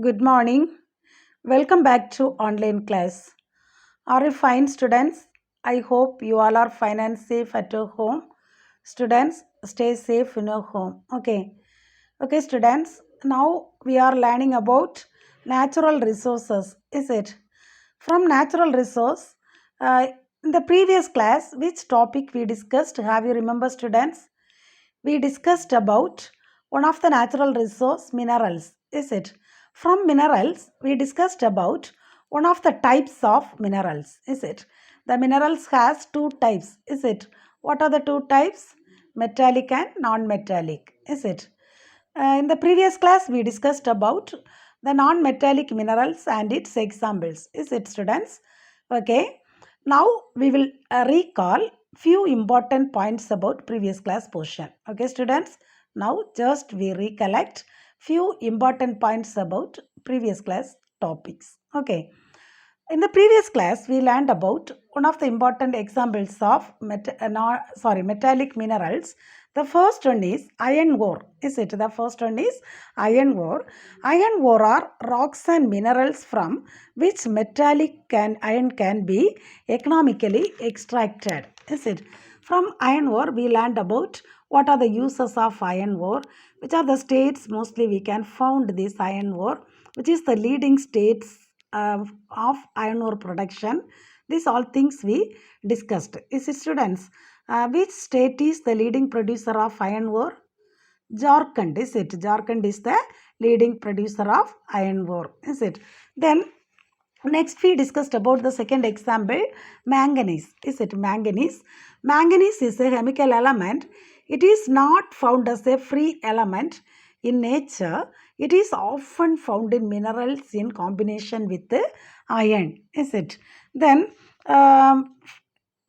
Good morning. Welcome back to online class. Are you fine, students? I hope you all are fine and safe at your home. Students, stay safe in your home. Okay, students. Now we are learning about natural resources. Is it? From natural resource, uh, in the previous class, which topic we discussed? Have you remember, students? We discussed about one of the natural resource minerals. Is it? From minerals, we discussed about one of the types of minerals. Is it? The minerals has two types. Is it? What are the two types? Metallic and non-metallic. Is it? In the previous class, we discussed about the non-metallic minerals and its examples. Is it, students? Okay. Now we will recall few important points about previous class portion. Okay, students. Now just we recollect few important points about previous class topics. Okay. In the previous class, we learned about one of the important examples of metallic minerals. The first one is iron ore. Is it? The first one is iron ore. Iron ore are rocks and minerals from which metallic iron can be economically extracted. Is it? From iron ore, we learned about what are the uses of iron ore, which are the states mostly we can found this iron ore, which is the leading states of iron ore production. These all things we discussed. Is it, students? Which state is the leading producer of iron ore? Jharkhand, is it? Jharkhand is the leading producer of iron ore, is it? Then next we discussed about the second example, manganese. Is it? Manganese. Manganese is a chemical element. It is not found as a free element in nature. It is often found in minerals in combination with the iron. Is it? Then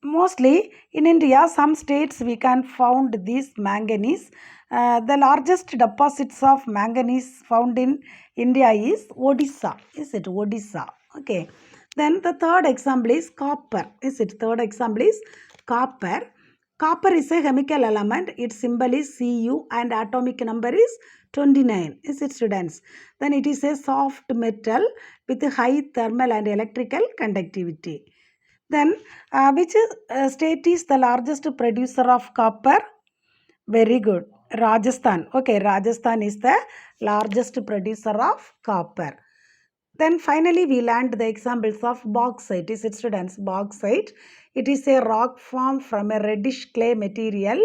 mostly in India, some states we can found this manganese. The largest deposits of manganese found in India is Odisha. Is it? Odisha. Okay. Then the third example is copper. Is it? Third example is copper. Copper is a chemical element. Its symbol is Cu and atomic number is 29. Is it, students? Then it is a soft metal with high thermal and electrical conductivity. Then, state is the largest producer of copper? Very good. Rajasthan. Okay, Rajasthan is the largest producer of copper. Then finally, we learned the examples of bauxite. Is it, students? Bauxite. It is a rock formed from a reddish clay material.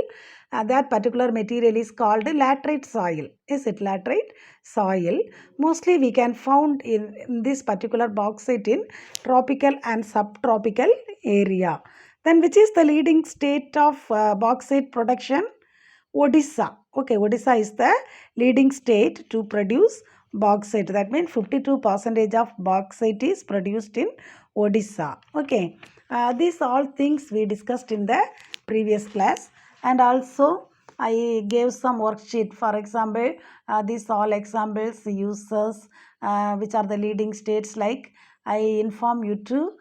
That particular material is called laterite soil. Is it laterite soil? Mostly we can found in this particular bauxite in tropical and subtropical area. Then which is the leading state of bauxite production? Odisha. Okay, Odisha is the leading state to produce bauxite. That means 52% of bauxite is produced in Odisha. Okay, these all things we discussed in the previous class, and also I gave some worksheet. For example, these all examples, uses, which are the leading states. Like I inform you to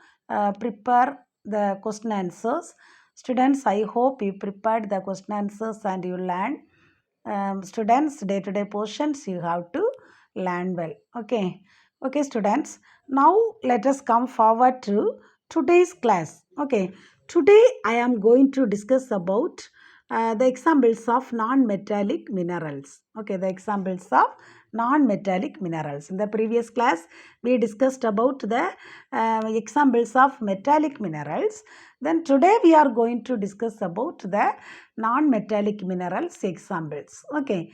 prepare the question answers. Students, I hope you prepared the question answers and you learned. Students, day-to-day portions you have to learn well. Okay, students. Now let us come forward to today's class. Okay, today I am going to discuss about the examples of non-metallic minerals. Okay, the examples of non-metallic minerals. In the previous class, we discussed about the examples of metallic minerals. Then today we are going to discuss about the non-metallic minerals examples. Okay,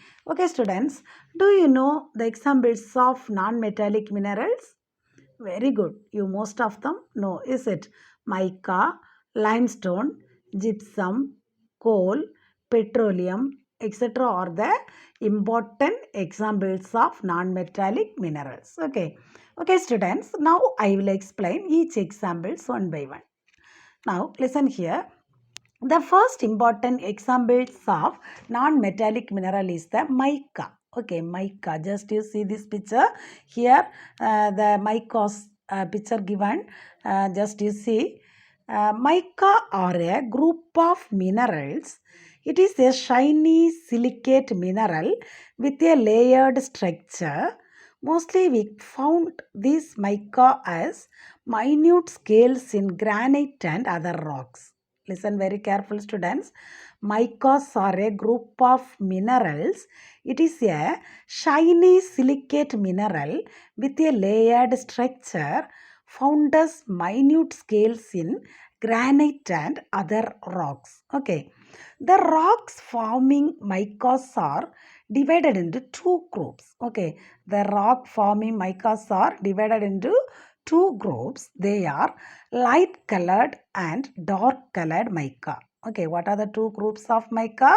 students. Do you know the examples of non-metallic minerals? Very good. You most of them know, is it? Mica, limestone, gypsum, coal, petroleum, etc. are the important examples of non-metallic minerals. Okay, students. Now I will explain each examples one by one. Now listen here. The first important examples of non-metallic mineral is the mica. Okay, mica. Just you see this picture here. The mica's picture given. Just you see. Mica are a group of minerals. It is a shiny silicate mineral with a layered structure. Mostly we found this mica as minute scales in granite and other rocks. Listen very careful, students. Micas are a group of minerals. It is a shiny silicate mineral with a layered structure found as minute scales in granite and other rocks. Okay, the rocks forming micas are divided into two groups. Okay, the rock forming micas are divided into two groups. They are light colored and dark colored mica. Okay, what are the two groups of mica?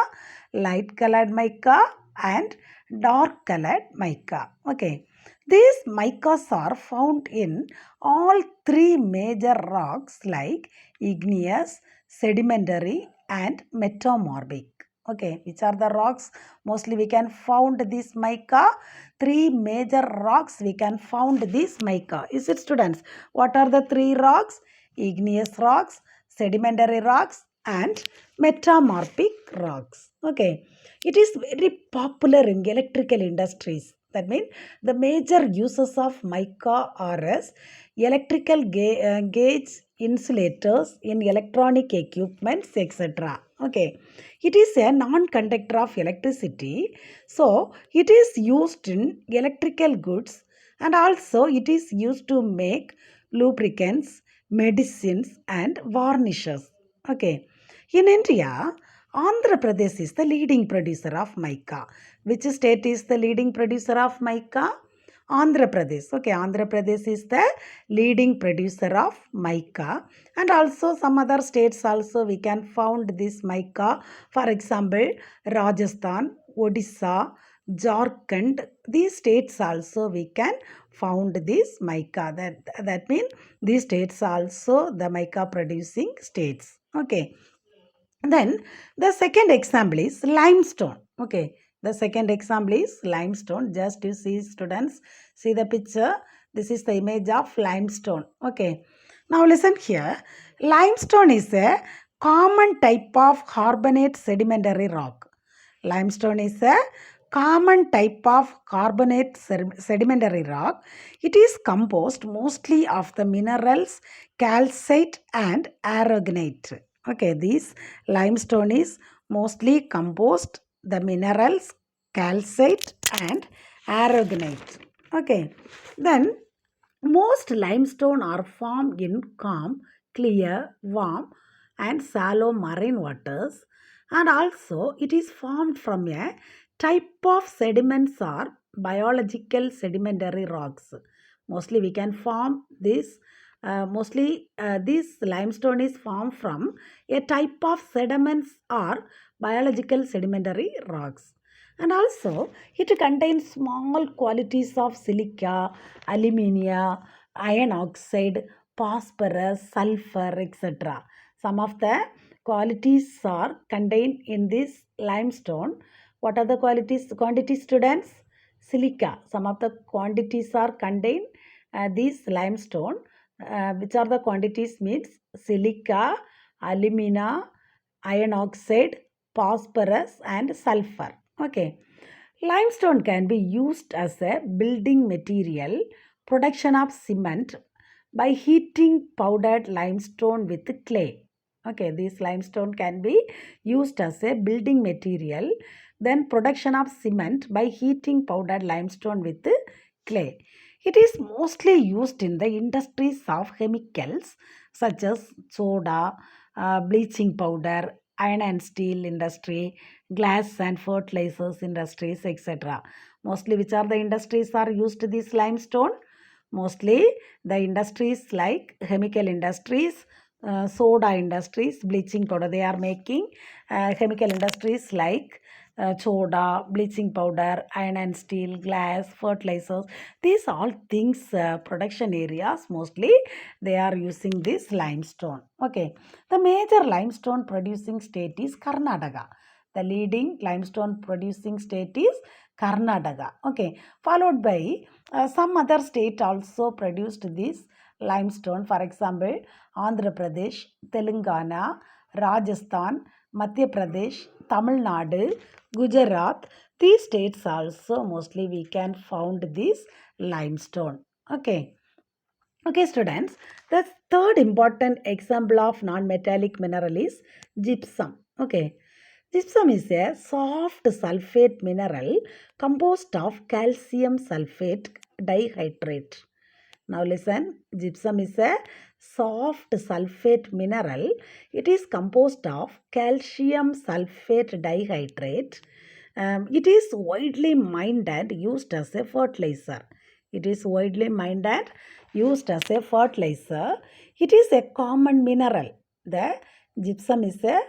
Light colored mica and dark colored mica. Okay, these micas are found in all three major rocks like igneous, sedimentary and metamorphic. Okay, which are the rocks mostly we can found this mica? Three major rocks we can found this mica. Is it, students? What are the three rocks? Igneous rocks, sedimentary rocks and metamorphic rocks. Okay, it is very popular in electrical industries. That means the major uses of mica are as electrical gauge insulators in electronic equipments, etc. Okay, it is a non-conductor of electricity, so it is used in electrical goods, and also it is used to make lubricants, medicines and varnishes. Okay, in India, Andhra Pradesh is the leading producer of mica. Which state is the leading producer of mica? Andhra Pradesh. Okay, Andhra Pradesh is the leading producer of mica, and also some other states also we can found this mica. For example, Rajasthan, Odisha, Jharkhand. These states also we can found this mica. That means these states also the mica producing states. Okay. Then the second example is limestone. Okay, the second example is limestone. Just you see, students, see the picture. This is the image of limestone. Okay, now listen here. Limestone is a common type of carbonate sedimentary rock. Limestone is a common type of carbonate sedimentary rock. It is composed mostly of the minerals calcite and aragonite. Okay, this limestone is mostly composed the minerals calcite and aragonite. Okay, then most limestone are formed in calm, clear, warm and shallow marine waters, and also it is formed from a type of sediments or biological sedimentary rocks. Mostly we can form this this limestone is formed from a type of sediments or biological sedimentary rocks, and also it contains small quantities of silica, alumina, iron oxide, phosphorus, sulfur, etc. Some of the qualities are contained in this limestone. What are the quantities, students? Silica. Some of the quantities are contained this limestone. Which are the quantities means silica, alumina, iron oxide, phosphorus and sulfur. Okay. Limestone can be used as a building material, production of cement by heating powdered limestone with clay. Okay, this limestone can be used as a building material, then production of cement by heating powdered limestone with clay. It is mostly used in the industries of chemicals such as soda, bleaching powder, iron and steel industry, glass and fertilizers industries, etc. Mostly which are the industries are used this limestone? Mostly the industries like chemical industries, soda industries, bleaching powder. They are making chemical industries like soda, bleaching powder, iron and steel, glass, fertilizers. These all things production areas mostly they are using this limestone. Okay, the major limestone producing state is Karnataka. The leading limestone producing state is Karnataka. Okay, followed by some other state also produced this limestone. For example, Andhra Pradesh, Telangana, Rajasthan, Madhya Pradesh, Tamil Nadu, Gujarat. These states also mostly we can found this limestone. Okay. Okay, students, the third important example of non-metallic mineral is gypsum. Okay, gypsum is a soft sulfate mineral composed of calcium sulfate dihydrate. Now listen, gypsum is a soft sulfate mineral. It is composed of calcium sulfate dihydrate. It is widely mined and used as a fertilizer. It is widely mined and used as a fertilizer. It is a common mineral. The gypsum is a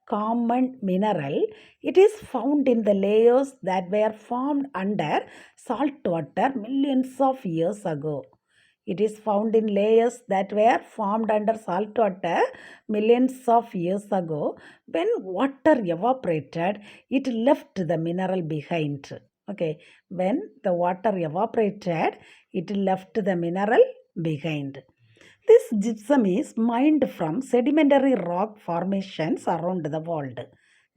common mineral. It is found in the layers that were formed under salt water millions of years ago. It is found in layers that were formed under salt water millions of years ago. When water evaporated, it left the mineral behind. Okay, when the water evaporated, it left the mineral behind. This gypsum is mined from sedimentary rock formations around the world.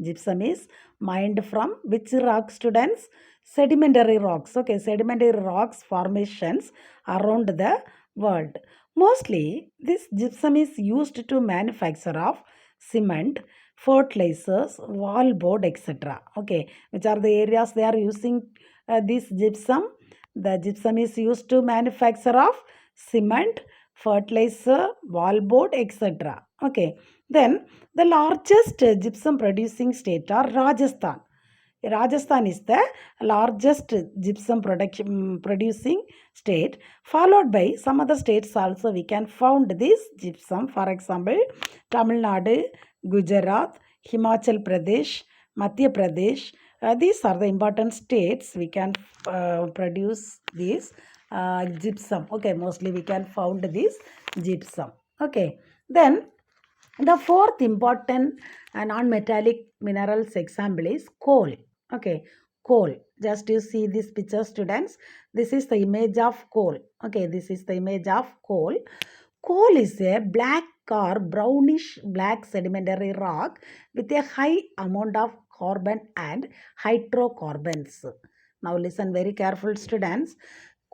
Gypsum is mined from which rock, students? Sedimentary rocks. Okay, sedimentary rocks formations around the world. Mostly, this gypsum is used to manufacture of cement, fertilizers, wallboard, etc. Okay, which are the areas they are using this gypsum? The gypsum is used to manufacture of cement, fertilizer, wallboard, etc. Okay, then the largest gypsum producing state are Rajasthan. Rajasthan is the largest gypsum producing state, followed by some other states also we can found this gypsum. For example, Tamil Nadu, Gujarat, Himachal Pradesh, Madhya Pradesh. These are the important states we can produce this gypsum. Okay, mostly we can found this gypsum. Okay, then the fourth important non-metallic minerals example is coal. Okay, coal. Just you see this picture, students. This is the image of coal. Okay, this is the image of coal. Coal is a black or brownish black sedimentary rock with a high amount of carbon and hydrocarbons. Now listen very careful, students.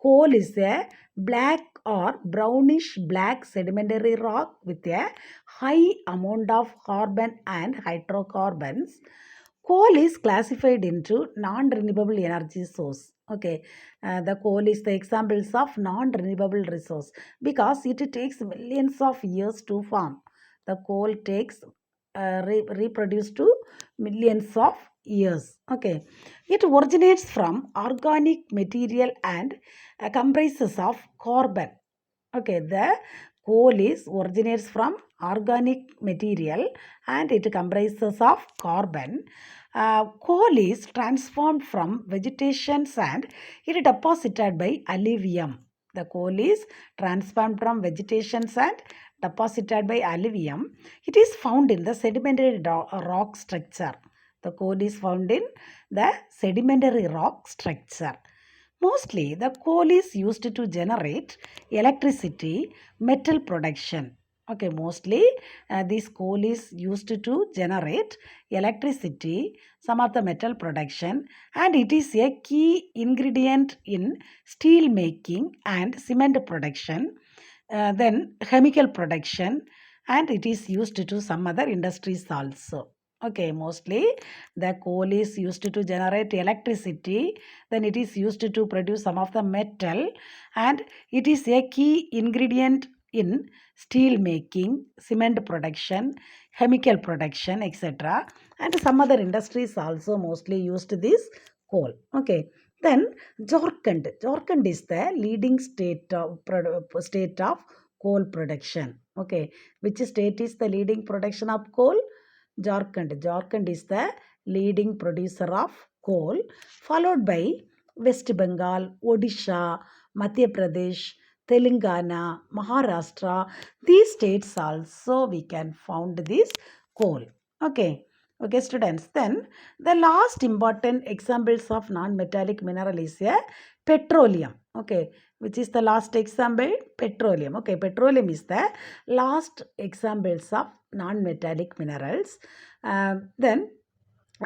Coal is a black or brownish black sedimentary rock with a high amount of carbon and hydrocarbons. Coal is classified into non-renewable energy source. Okay, the coal is the examples of non-renewable resource because it takes millions of years to form. The coal takes reproduce to millions of years. Okay, it originates from organic material and comprises of carbon. Okay, the coal is originates from organic material and it comprises of carbon. Coal is transformed from vegetation and it deposited by alluvium. The coal is transformed from vegetation and deposited by alluvium. It is found in the sedimentary rock structure. The coal is found in the sedimentary rock structure. Mostly, the coal is used to generate electricity, metal production. Okay, mostly this coal is used to generate electricity, some of the metal production, and it is a key ingredient in steel making and cement production, then chemical production, and it is used to some other industries also. Okay, mostly the coal is used to generate electricity, then it is used to produce some of the metal, and it is a key ingredient in steel making, cement production, chemical production, etc. And some other industries also mostly used this coal. Okay, then Jharkhand. Jharkhand is the leading state of coal production. Okay, which state is the leading production of coal? Jharkhand. Jharkhand is the leading producer of coal, followed by West Bengal, Odisha, Madhya Pradesh, Telangana, Maharashtra. These states also we can found this coal. Okay. Okay, students. Then the last important examples of non-metallic mineral is a petroleum. Okay, which is the last example? Petroleum. Okay, petroleum is the last examples of non-metallic minerals. Then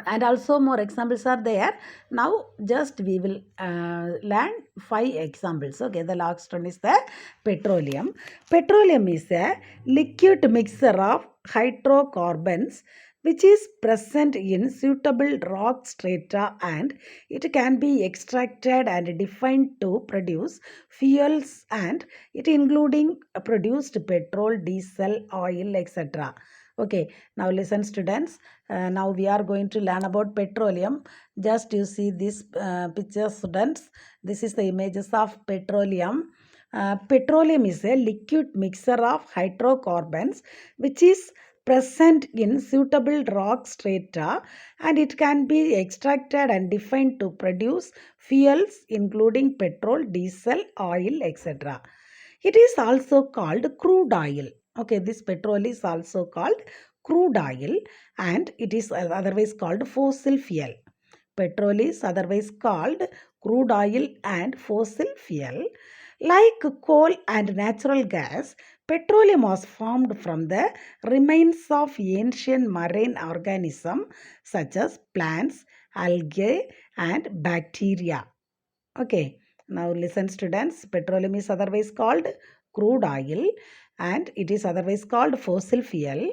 and also more examples are there. Now just we will learn 5 examples. Okay, the last one is the petroleum. Petroleum is a liquid mixture of hydrocarbons which is present in suitable rock strata, and it can be extracted and defined to produce fuels, and it including produced petrol, diesel, oil, etc. Okay, now listen students. Now we are going to learn about petroleum. Just you see this picture students. This is the images of petroleum. Petroleum is a liquid mixture of hydrocarbons which is present in suitable rock strata, and it can be extracted and defined to produce fuels including petrol, diesel, oil, etc. It is also called crude oil. Okay, this petrol is also called crude oil, and it is otherwise called fossil fuel. Petrol is otherwise called crude oil and fossil fuel. Like coal and natural gas, petroleum was formed from the remains of ancient marine organisms such as plants, algae, and bacteria. Okay, now listen students. Petroleum is otherwise called crude oil and it is otherwise called fossil fuel.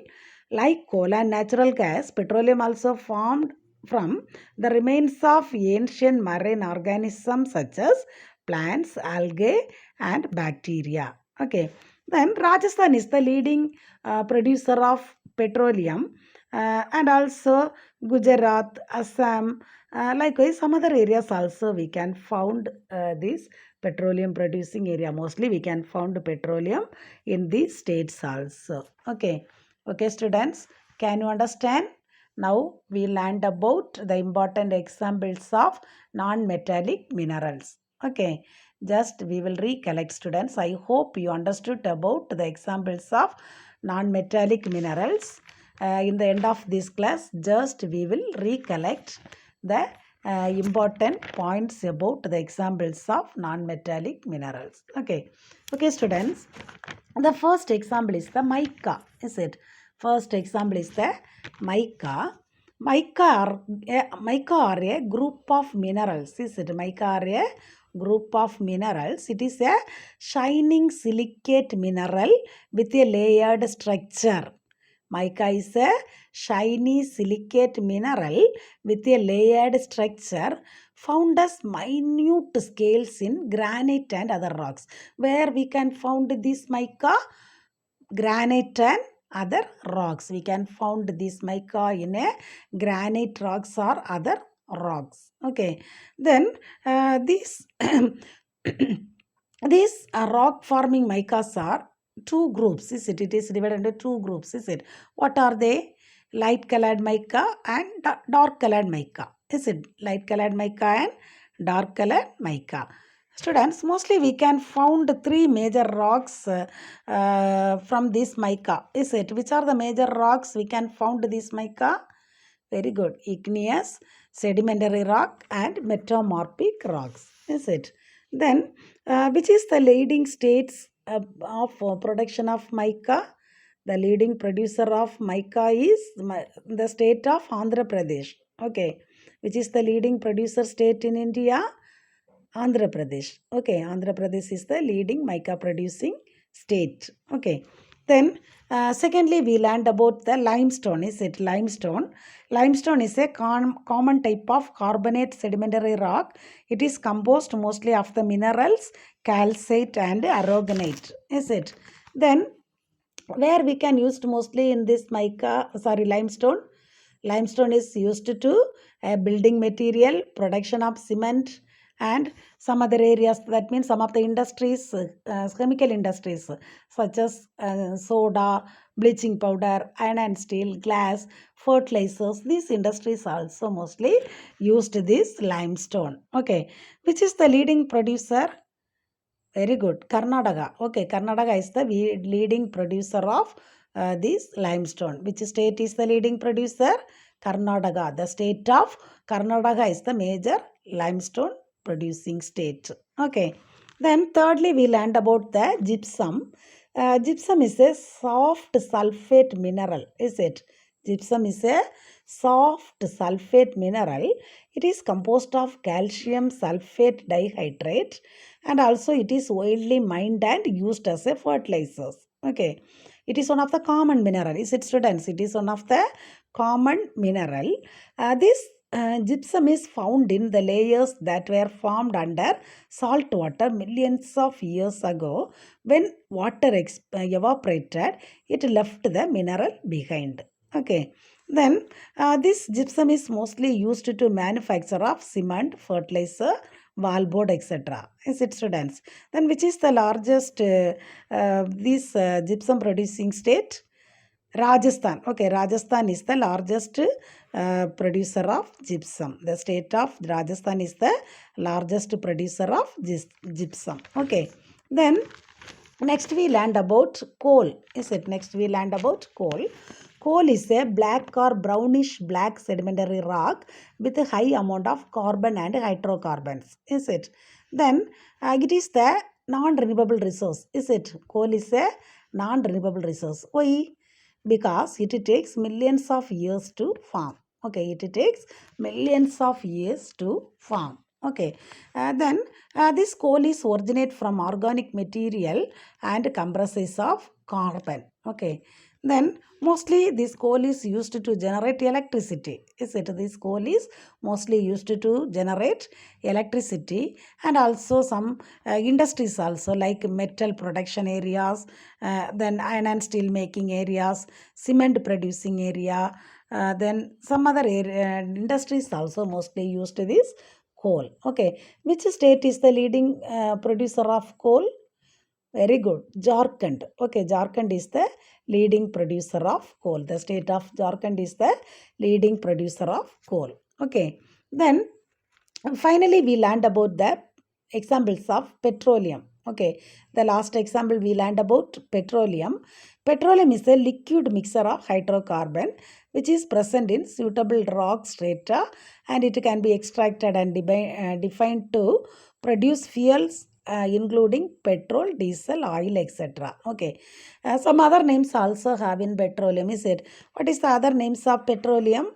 Like coal and natural gas, petroleum also formed from the remains of ancient marine organisms such as plants, algae, and bacteria. Okay, then Rajasthan is the leading producer of petroleum, and also Gujarat, Assam, likewise, some other areas also we can found this petroleum producing area. Mostly we can found petroleum in these states also. Okay, okay, students, can you understand? Now we learned about the important examples of non-metallic minerals. Okay, just we will recollect students. I hope you understood about the examples of non-metallic minerals. In the end of this class, just we will recollect the important points about the examples of non-metallic minerals. Okay, okay, students. The first example is the mica. Is it? First example is the mica. Mica are a group of minerals. Is it? Mica are a group of minerals. It is a shining silicate mineral with a layered structure. Mica is a shiny silicate mineral with a layered structure found as minute scales in granite and other rocks. Where we can found this mica? Granite and other rocks. We can found this mica in a granite rocks or other rocks. Okay. Then these these rock forming micas are two groups. Is it? It is divided into two groups. Is it? What are they? Light colored mica and dark colored mica. Is it? Light colored mica and dark colored mica. Students, mostly we can found three major rocks from this mica. Is it? Which are the major rocks we can found this mica? Very good. Igneous, sedimentary rock and metamorphic rocks. Is it? Then, which is the leading states of production of mica? The leading producer of mica is the state of Andhra Pradesh. Okay. Which is the leading producer state in India? Andhra Pradesh. Okay, Andhra Pradesh is the leading mica producing state. Okay, then secondly, we learned about the limestone. Is it limestone? Limestone is a common type of carbonate sedimentary rock. It is composed mostly of the minerals calcite and aragonite. Is it? Then where we can use mostly in this limestone. Limestone is used to building material, production of cement, and some other areas. That means some of the industries, chemical industries such as soda, bleaching powder, iron and steel, glass, fertilizers. These industries also mostly used this limestone. Okay, which is the leading producer? Very good. Karnataka. Okay, Karnataka is the leading producer of this limestone. Which state is the leading producer? Karnataka. The state of Karnataka is the major limestone producing state. Okay. Then thirdly, we learned about the gypsum. Gypsum is a soft sulfate mineral. Is it? Gypsum is a soft sulfate mineral. It is composed of calcium sulfate dihydrate, and also it is widely mined and used as a fertilizer. Okay, it is one of the common mineral. Is it, students? It is one of the common mineral. This gypsum is found in the layers that were formed under salt water millions of years ago. When water evaporated, it left the mineral behind. Okay, then this gypsum is mostly used to manufacture of cement, fertilizer, wallboard, etc. Is it, students? Then which is the largest this gypsum producing state? Rajasthan. Okay, Rajasthan is the largest producer of gypsum. The state of Rajasthan is the largest producer of gypsum. Okay, then next we learned about coal. Is it? Next we learned about coal. Coal is a black or brownish black sedimentary rock with a high amount of carbon and hydrocarbons. Is it? Then it is the non-renewable resource. Is it? Coal is a non-renewable resource. Why? Because it takes millions of years to form. Okay, it takes millions of years to form. Okay, then this coal is originate from organic material and comprises of carbon. Okay, then mostly this coal is used to generate electricity. Is it? This coal is mostly used to generate electricity, and also some industries also, like metal production areas, then iron and steel making areas, cement producing area, then some other industries also mostly used this coal. Okay, which state is the leading producer of coal? Very good. Jharkhand. Okay, Jharkhand is the leading producer of coal. The state of Jharkhand is the leading producer of coal. Okay. Then finally we learned about the examples of petroleum. Okay. The last example we learned about petroleum. Petroleum is a liquid mixture of hydrocarbon which is present in suitable rock strata, and it can be extracted and defined to produce fuels including petrol, diesel, oil, etc. Okay. Some other names also have in petroleum. Is it? What is the other names of petroleum?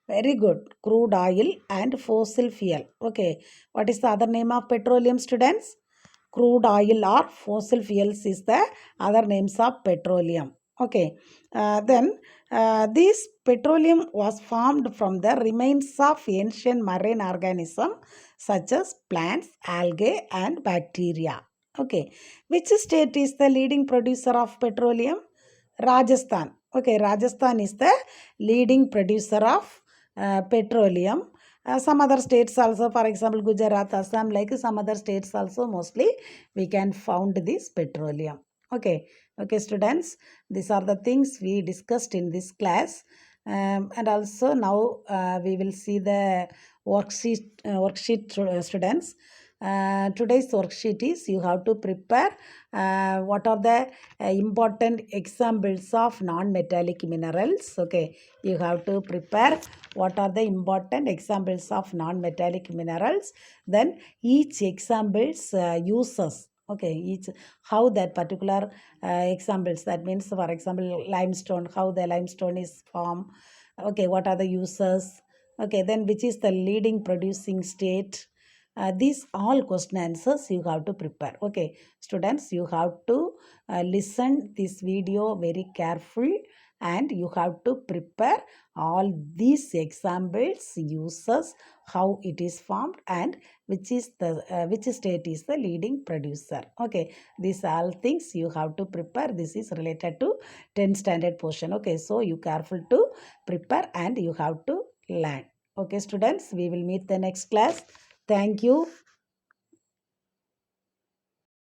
Very good. Crude oil and fossil fuel. Okay. What is the other name of petroleum, students? Crude oil or fossil fuels is the other names of petroleum. Okay. Then this petroleum was formed from the remains of ancient marine organisms such as plants, algae, and bacteria. Okay. Which state is the leading producer of petroleum? Rajasthan. Okay, Rajasthan is the leading producer of petroleum. Some other states also, for example, Gujarat, Assam, like some other states also, mostly we can found this petroleum. Okay, okay, students, these are the things we discussed in this class. And also now we will see the worksheet students. Today's worksheet is you have to prepare what are the important examples of non-metallic minerals. Okay, you have to prepare what are the important examples of non-metallic minerals, then each examples uses. Okay, each how that particular examples, that means for example limestone, how the limestone is formed. Okay, what are the uses? Okay, then which is the leading producing state? These all question answers you have to prepare. Okay, students, you have to listen this video very carefully, and you have to prepare all these examples, uses, how it is formed, and which is the which state is the leading producer. Okay, these all things you have to prepare. This is related to 10th standard portion. Okay, so you careful to prepare and you have to learn. Okay, students, we will meet the next class. Thank you.